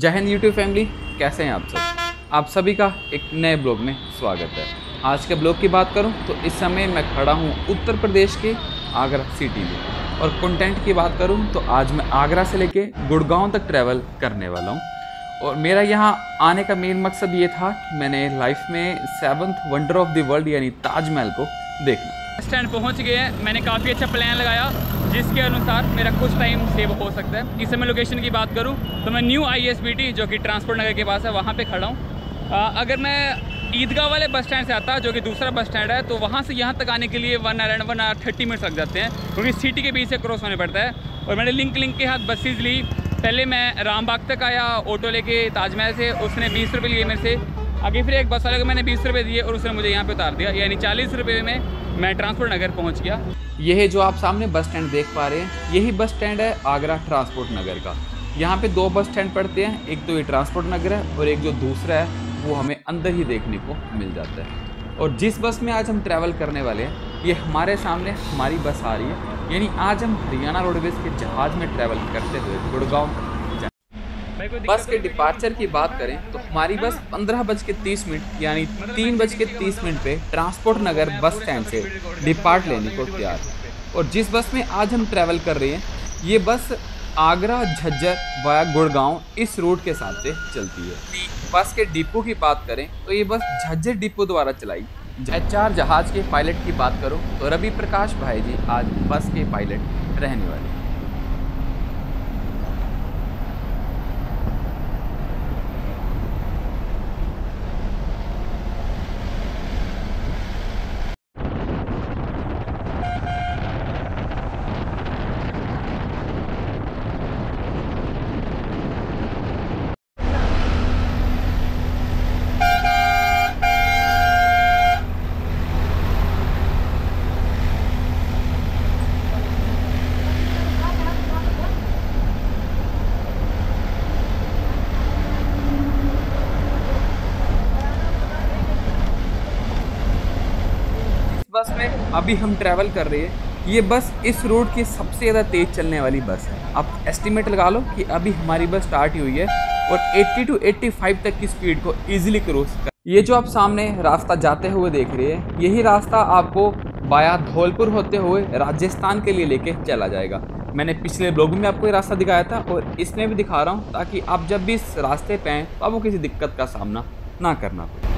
जय Hind YouTube family, कैसे हैं आप सब। आप सभी का एक नए ब्लॉग में स्वागत है। आज के ब्लॉग की बात करूं तो इस समय मैं खड़ा हूं उत्तर प्रदेश के आगरा सिटी में, और कंटेंट की बात करूं तो आज मैं आगरा से लेके गुड़गांव तक ट्रैवल करने वाला हूं। और मेरा यहां आने का मेन मकसद ये था कि मैंने लाइफ में 7th wonder of the world यानी ताजमहल को देखना। स्टैंड पहुंच गए हैं। मैंने काफ़ी अच्छा प्लान लगाया जिसके अनुसार मेरा कुछ टाइम सेव हो सकता है। इस समय लोकेशन की बात करूं तो मैं न्यू ISBT जो कि ट्रांसपोर्ट नगर के पास है वहां पे खड़ा हूं। अगर मैं ईदगाह वाले बस स्टैंड से आता जो कि दूसरा बस स्टैंड है तो वहां से यहां तक आने के लिए 1 आवर 30 मिनट लग जाते हैं, क्योंकि सिटी के बीच से क्रॉस होने पड़ता है। और मैंने लिंक के हाथ बसेज ली। पहले मैं रामबाग तक आया ऑटो लेके ताजमहल से, उसने 20 रुपये लिए मेरे से। आगे फिर एक बस वाले को मैंने 20 रुपये दिए और उसने मुझे यहाँ पे उतार दिया, यानी 40 रुपये में मैं ट्रांसपोर्ट नगर पहुँच गया। यह जो आप सामने बस स्टैंड देख पा रहे हैं, यही बस स्टैंड है आगरा ट्रांसपोर्ट नगर का। यहाँ पे 2 बस स्टैंड पड़ते हैं, एक तो ये ट्रांसपोर्ट नगर है और एक जो दूसरा है वो हमें अंदर ही देखने को मिल जाता है। और जिस बस में आज हम ट्रैवल करने वाले हैं, ये हमारे सामने हमारी बस आ रही है, यानी आज हम हरियाणा रोडवेज के जहाज़ में ट्रैवल करते हुए गुड़गांव तक। बस के डिपार्चर की बात करें तो हमारी बस 15:30 यानी 3:30 पे ट्रांसपोर्ट नगर बस स्टैंड से डिपार्ट लेने को तैयार है। और जिस बस में आज हम ट्रैवल कर रहे हैं, ये बस आगरा झज्जर वाया गुड़गांव इस रूट के साथ से चलती है। बस के डिपो की बात करें तो ये बस झज्जर डिपो द्वारा चलाई। HR जहाज़ के पायलट की बात करूं तो रवि प्रकाश भाई जी आज बस के पायलट रहने वाले हैं। बस में अभी हम ट्रैवल कर रहे हैं, ये बस इस रोड की सबसे ज़्यादा तेज़ चलने वाली बस है। आप एस्टिमेट लगा लो कि अभी हमारी बस स्टार्ट ही हुई है और 80 to 85 तक की स्पीड को इजीली क्रॉस कर। ये जो आप सामने रास्ता जाते हुए देख रहे हैं, यही रास्ता आपको वाया धौलपुर होते हुए राजस्थान के लिए लेके चला जाएगा। मैंने पिछले ब्लॉग में आपको ये रास्ता दिखाया था और इसमें भी दिखा रहा हूँ, ताकि आप जब भी इस रास्ते पे आएँ तो आपको किसी दिक्कत का सामना ना करना पड़े।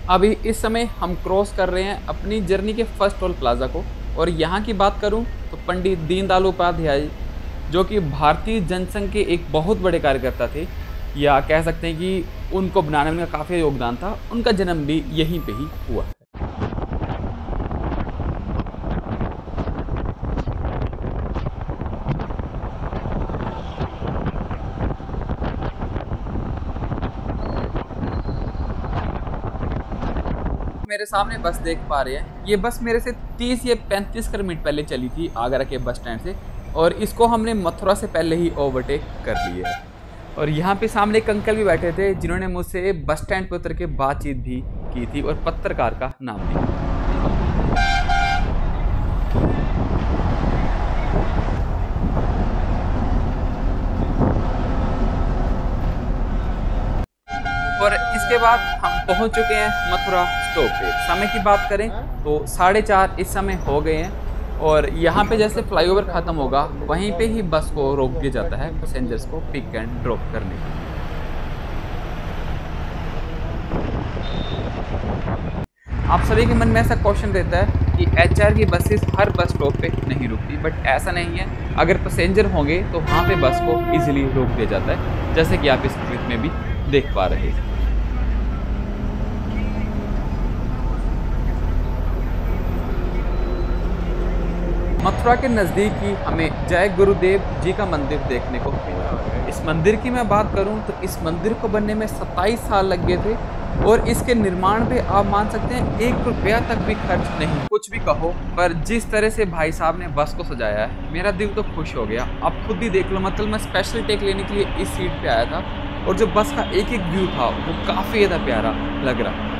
अभी इस समय हम क्रॉस कर रहे हैं अपनी जर्नी के फर्स्ट टोल प्लाज़ा को। और यहाँ की बात करूँ तो पंडित दीनदयाल उपाध्याय, जो कि भारतीय जनसंघ के एक बहुत बड़े कार्यकर्ता थे, या कह सकते हैं कि उनको बनाने में काफ़ी योगदान था, उनका जन्म भी यहीं पे ही हुआ है। मेरे सामने बस देख पा रहे हैं, ये बस मेरे से 30 या 35 मिनट पहले चली थी आगरा के बस स्टैंड से, और इसको हमने मथुरा से पहले ही ओवरटेक कर लिया है। और यहाँ पे सामने एक अंकल भी बैठे थे जिन्होंने मुझसे बस स्टैंड पर उतर के बातचीत भी की थी और पत्रकार का नाम दिया। और इसके बाद हम पहुंच चुके हैं मथुरा स्टॉप पे। समय की बात करें तो 4:30 इस समय हो गए हैं, और यहाँ पे जैसे फ्लाईओवर ख़त्म होगा वहीं पे ही बस को रोक दिया जाता है पैसेंजर्स को पिक एंड ड्रॉप करने के लिए। आप सभी के मन में ऐसा क्वेश्चन रहता है कि HR की बसेस हर बस स्टॉप पे नहीं रुकती, बट ऐसा नहीं है। अगर पैसेंजर होंगे तो वहाँ पे बस को ईजिली रोक दिया जाता है, जैसे कि आप इस क्लिप में भी देख पा रहे हैं। मथुरा के नज़दीक ही हमें जय गुरुदेव जी का मंदिर देखने को मिला। इस मंदिर की मैं बात करूं तो इस मंदिर को बनने में 27 साल लग गए थे, और इसके निर्माण पे आप मान सकते हैं 1 रुपया तक भी खर्च नहीं। कुछ भी कहो, पर जिस तरह से भाई साहब ने बस को सजाया है, मेरा दिल तो खुश हो गया। आप खुद ही देख लो, मतलब मैं स्पेशल टेक लेने के लिए इस सीट पे आया था और जो बस का एक एक व्यू था वो काफ़ी ज़्यादा प्यारा लग रहा।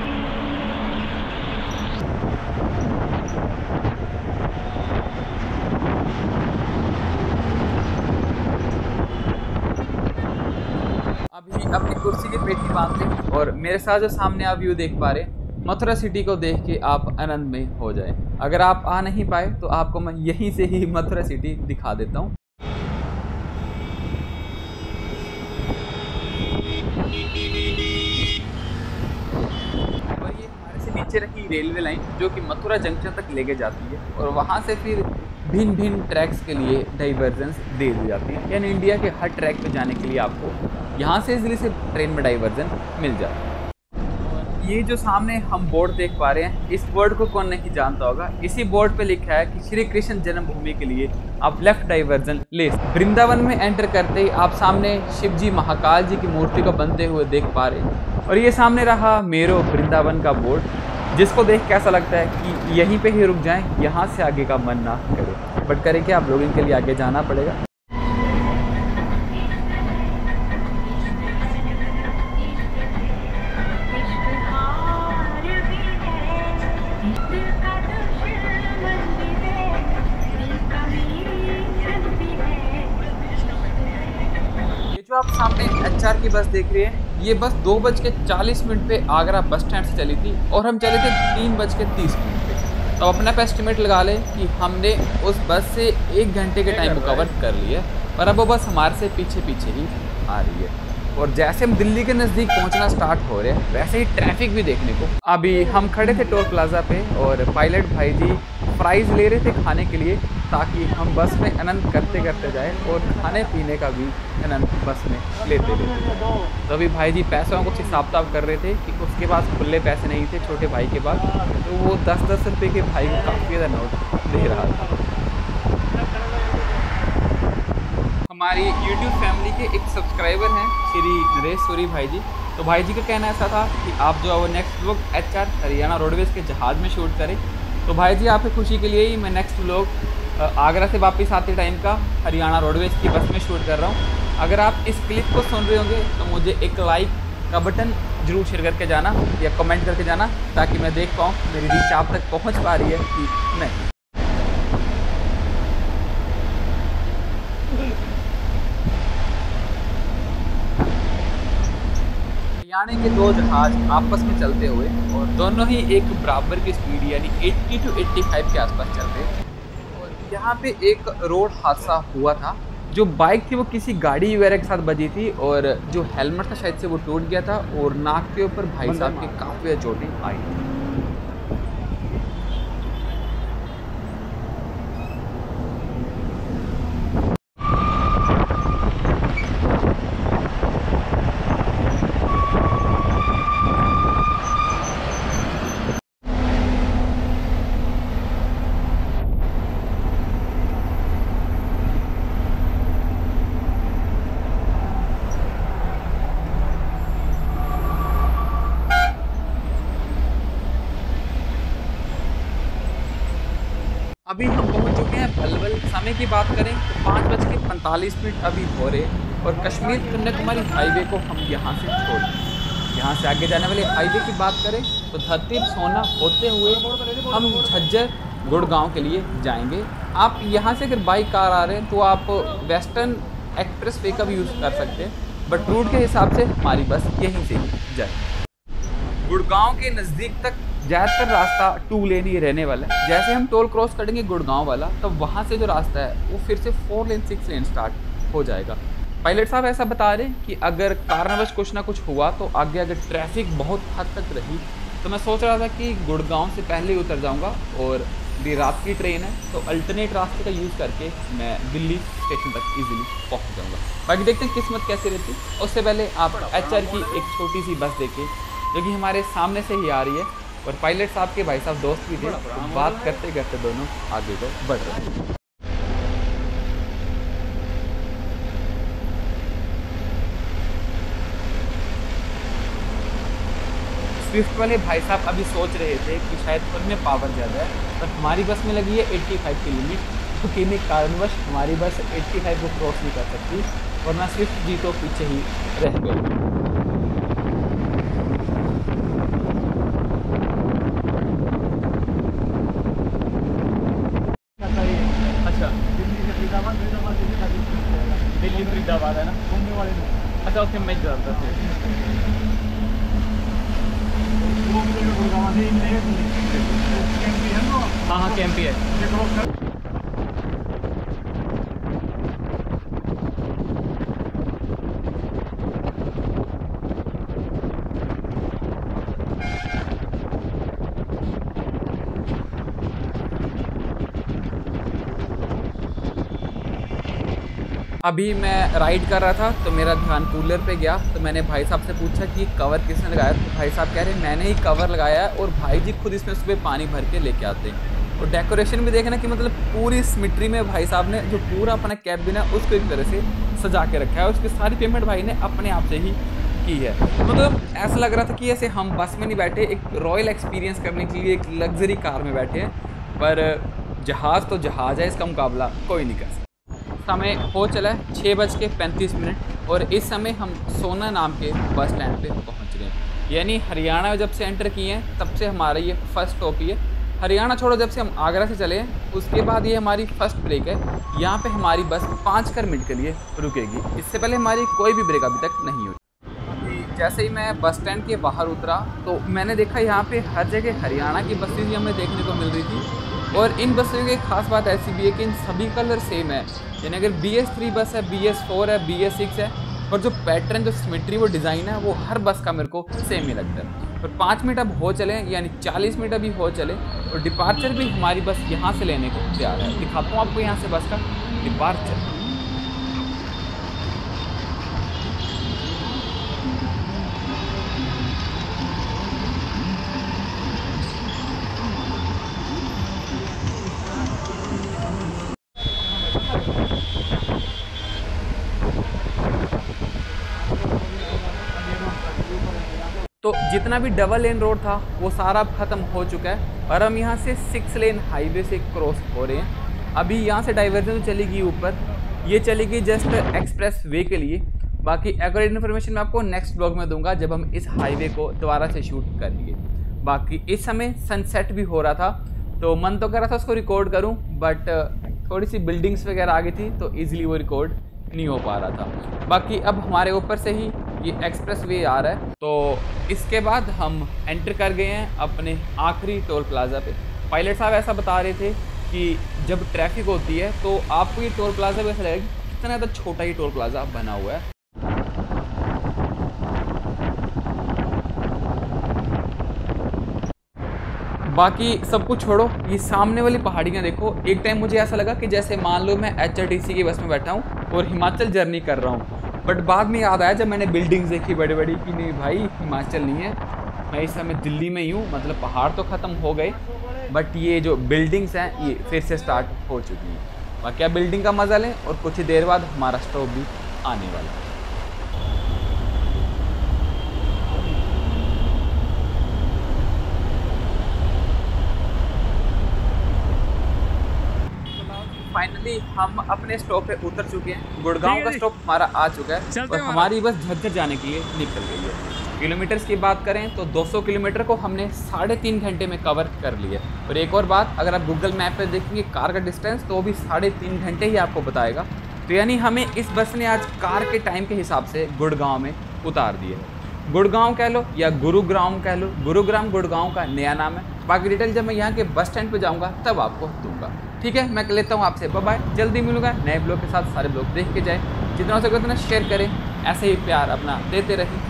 अभी अपनी कुर्सी की पेटी बांध ली और मेरे साथ जो सामने आप व्यू देख पा रहे हैं, मथुरा सिटी को देख के आप आनंद में हो जाए। अगर आप आ नहीं पाए तो आपको मैं यहीं से ही मथुरा सिटी दिखा देता हूँ। और ये हमारे से नीचे रखी रेलवे लाइन जो कि मथुरा जंक्शन तक लेके जाती है और वहाँ से फिर भिन्न भिन्न ट्रैक्स के लिए डाइवर्जन्स दे दी जाती हैं। यानी इंडिया के हर ट्रैक पे जाने के लिए आपको यहाँ से इजीली से ट्रेन में डाइवर्जन मिल जाता है। ये जो सामने हम बोर्ड देख पा रहे हैं, इस बोर्ड को कौन नहीं जानता होगा। इसी बोर्ड पे लिखा है कि श्री कृष्ण जन्मभूमि के लिए आप लेफ्ट डाइवर्जन ले। वृंदावन में एंटर करते ही आप सामने शिव जी महाकाल जी की मूर्ति को बनते हुए देख पा रहे हैं। और ये सामने रहा मेरो वृंदावन का बोर्ड, जिसको देख कैसा लगता है कि यहीं पे ही रुक जाएं, यहाँ से आगे का मन ना करें। बट करें क्या, आप लोगों के लिए आगे जाना पड़ेगा। जो आप सामने HR की बस देख रहे हैं, ये बस 2:40 पे आगरा बस स्टैंड से चली थी और हम चले थे 3:30 पे। तो अपना एस्टिमेट लगा लें कि हमने उस बस से 1 घंटे के टाइम को कवर कर लिया और अब वो बस हमारे से पीछे पीछे ही आ रही है। और जैसे हम दिल्ली के नज़दीक पहुंचना स्टार्ट हो रहे हैं, वैसे ही ट्रैफिक भी देखने को। अभी हम खड़े थे टोल प्लाजा पे और पायलट भाई जी फ्राइज़ ले रहे थे खाने के लिए, ताकि हम बस में आनंद करते करते जाए और खाने पीने का भी आनंद बस में लेते रहते। तो अभी भाई जी पैसों को कुछ हिसाब किताब कर रहे थे कि उसके पास खुले पैसे नहीं थे छोटे भाई के पास, तो वो 10-10 रुपये के भाई को काफ़ी ज़्यादा नोट दे रहा था। हमारी YouTube फैमिली के एक सब्सक्राइबर हैं श्री नरेश सूरी भाई जी। तो भाई जी का कहना ऐसा था कि आप जो है वो next vlog HR Haryana roadways के जहाज़ में शूट करें। तो भाई जी आपकी खुशी के लिए ही मैं नेक्स्ट व्लॉग आगरा से वापस आते टाइम का हरियाणा रोडवेज़ की बस में शूट कर रहा हूँ। अगर आप इस क्लिप को सुन रहे होंगे तो मुझे एक लाइक का बटन जरूर शेयर करके जाना या कमेंट करके जाना, ताकि मैं देख पाऊँ मेरी रीच आप तक पहुँच पा रही है कि नहीं। हरियाणा के 2 जहाज आपस में चलते हुए और दोनों ही एक बराबर की स्पीड यानी 80 to 85 के आसपास चल रहे हैं। और यहाँ पे एक रोड हादसा हुआ था। जो बाइक थी वो किसी गाड़ी वगैरह के साथ बजी थी और जो हेलमेट था शायद से वो टूट गया था और नाक के ऊपर भाई साहब की काफ़ी चोटें आई थी। अभी हम पहुंच चुके हैं भलवल। समय की बात करें तो 5:45 अभी हो रहे और कश्मीर कन्याकुमारी हाईवे को हम यहाँ से छोड़ दें। यहाँ से आगे जाने वाले हाईवे की बात करें तो धरती सोना होते हुए हम झज्जर गुड़गांव के लिए जाएंगे। आप यहाँ से अगर बाइक कार आ रहे हैं तो आप वेस्टर्न एक्सप्रेस वे का भी यूज़ कर सकते हैं, बट रूट के हिसाब से हमारी बस यहीं से ही जाए। गुड़गांव के नज़दीक तक ज़्यादातर रास्ता 2 लेन ही रहने वाला है। जैसे हम टोल क्रॉस करेंगे गुड़गांव वाला, तब तो वहाँ से जो रास्ता है वो फिर से 4 लेन 6 लेन स्टार्ट हो जाएगा। पायलट साहब ऐसा बता रहे हैं कि अगर कारणवश कुछ ना कुछ हुआ तो आगे अगर ट्रैफिक बहुत हद तक रही तो मैं सोच रहा था कि गुड़गांव से पहले ही उतर जाऊँगा और ये रात की ट्रेन है तो अल्टरनेट रास्ते का यूज़ करके मैं दिल्ली स्टेशन तक ईजिली पहुँच जाऊँगा। बाकी देखते हैं किस्मत कैसी रहती। उससे पहले आप HR की एक छोटी सी बस देखें जो कि हमारे सामने से ही आ रही है और पायलट साहब के भाई साहब दोस्त भी थे, तो बात करते करते दोनों आगे को बढ़ रहे हैं। स्विफ्ट वाले भाई साहब अभी सोच रहे थे कि शायद उनमें पावर ज़्यादा है, पर हमारी बस में लगी है 85 की लिमिट, तो किसी कारणवश हमारी बस 85 को क्रॉस नहीं कर सकती, वरना स्विफ्ट जी तो पीछे ही रह गई। अच्छा, दिल्ली फरीदाबाद है ना, घूमने वाले लोग। अच्छा, उसके मैं जाता था। हाँ हाँ, कैंपी है। अभी मैं राइड कर रहा था तो मेरा ध्यान कूलर पे गया, तो मैंने भाई साहब से पूछा कि कवर किसने लगाया, तो भाई साहब कह रहे मैंने ही कवर लगाया है और भाई जी खुद इसमें सुबह पानी भर के लेके आते हैं। और डेकोरेशन भी देखना कि मतलब पूरी सिमेट्री में भाई साहब ने जो पूरा अपना कैबिन है उसको एक तरह से सजा के रखा है, उसकी सारी पेमेंट भाई ने अपने आप से ही की है। मतलब ऐसा लग रहा था कि ऐसे हम बस में नहीं बैठे, एक रॉयल एक्सपीरियंस करने के लिए एक लग्जरी कार में बैठे हैं, पर जहाज़ तो जहाज़ है, इसका मुकाबला कोई नहीं कर सकता। समय हो चला है 6:35 और इस समय हम सोना नाम के बस स्टैंड पे पहुंच गए। यानी हरियाणा में जब से एंटर किए हैं तब से हमारा ये फर्स्ट स्टॉप ही है। हरियाणा छोड़ो, जब से हम आगरा से चले हैं उसके बाद ये हमारी फर्स्ट ब्रेक है। यहाँ पे हमारी बस 5 मिनट के लिए रुकेगी, इससे पहले हमारी कोई भी ब्रेक अभी तक नहीं हुई। जैसे ही मैं बस स्टैंड के बाहर उतरा तो मैंने देखा यहाँ पे हर जगह हरियाणा की बसें भी हमें देखने को मिल रही थी। और इन बसों की एक खास बात ऐसी भी है कि इन सभी कलर सेम है, यानी अगर BS3 बस है, BS4 है, BS6 है, और जो पैटर्न, जो सिमेट्री, वो डिज़ाइन है, वो हर बस का मेरे को सेम ही लगता है। और 5 मिनट अब हो चले, यानी 40 मिनट अभी हो चले, और डिपार्चर भी हमारी बस यहाँ से लेने को तैयार है। दिखाता हूँ आपको यहाँ से बस का डिपार्चर। तो जितना भी डबल लेन रोड था वो सारा अब ख़त्म हो चुका है और हम यहाँ से 6 लेन हाईवे से क्रॉस हो रहे हैं। अभी यहाँ से डाइवर्जन तो चलेगी ऊपर, ये चलेगी जस्ट एक्सप्रेस वे के लिए। बाकी एक्यूरेट इन्फॉर्मेशन मैं आपको नेक्स्ट ब्लॉग में दूंगा जब हम इस हाईवे को दोबारा से शूट करेंगे। बाकी इस समय सनसेट भी हो रहा था तो मन तो कर रहा था उसको रिकॉर्ड करूँ, बट थोड़ी सी बिल्डिंग्स वगैरह आ गई थी तो ईजिली वो रिकॉर्ड नहीं हो पा रहा था। बाकी अब हमारे ऊपर से ही ये एक्सप्रेस वे आ रहा है, तो इसके बाद हम एंटर कर गए हैं अपने आखिरी टोल प्लाज़ा पे। पायलट साहब ऐसा बता रहे थे कि जब ट्रैफिक होती है तो आपको ये टोल प्लाज़ा भी ऐसा लगेगा कितना ज़्यादा छोटा ये टोल प्लाज़ा बना हुआ है। बाकी सब कुछ छोड़ो, ये सामने वाली पहाड़ियाँ देखो। एक टाइम मुझे ऐसा लगा कि जैसे मान लो मैं HRTC की बस में बैठा हूँ और हिमाचल जर्नी कर रहा हूँ, बट बाद में याद आया जब मैंने बिल्डिंग्स देखी बड़ी बड़ी कि नहीं भाई हिमाचल नहीं है, मैं इस समय दिल्ली में ही हूँ। मतलब पहाड़ तो ख़त्म हो गए बट ये जो बिल्डिंग्स हैं ये फिर से स्टार्ट हो चुकी हैं। बाकी आप बिल्डिंग का मज़ा लें और कुछ ही देर बाद हमारा स्टॉप भी आने वाला है। फाइनली हम अपने स्टॉप पे उतर चुके हैं। गुड़गांव का स्टॉप हमारा आ चुका है और हमारी बस झज्जर जाने के लिए निकल गई है। किलोमीटर्स की बात करें तो 200 किलोमीटर को हमने 3.5 घंटे में कवर कर लिया। और एक और बात, अगर आप गूगल मैप पे देखेंगे कार का डिस्टेंस तो वो भी 3.5 घंटे ही आपको बताएगा। तो यानी हमें इस बस ने आज कार के टाइम के हिसाब से गुड़गांव में उतार दिया। गुड़गांव कह लो या गुरुग्राम कह लो, गुरुग्राम गुड़गांव का नया नाम है। बाकी डिटेल जब मैं यहाँ के बस स्टैंड पे जाऊँगा तब आपको दूंगा। ठीक है, मैं लेता हूँ आपसे बाय बाय। जल्दी मिलूंगा नए ब्लॉग के साथ। सारे ब्लॉग देख के जाए, जितना हो सके उतना शेयर करें, ऐसे ही प्यार अपना देते रहें।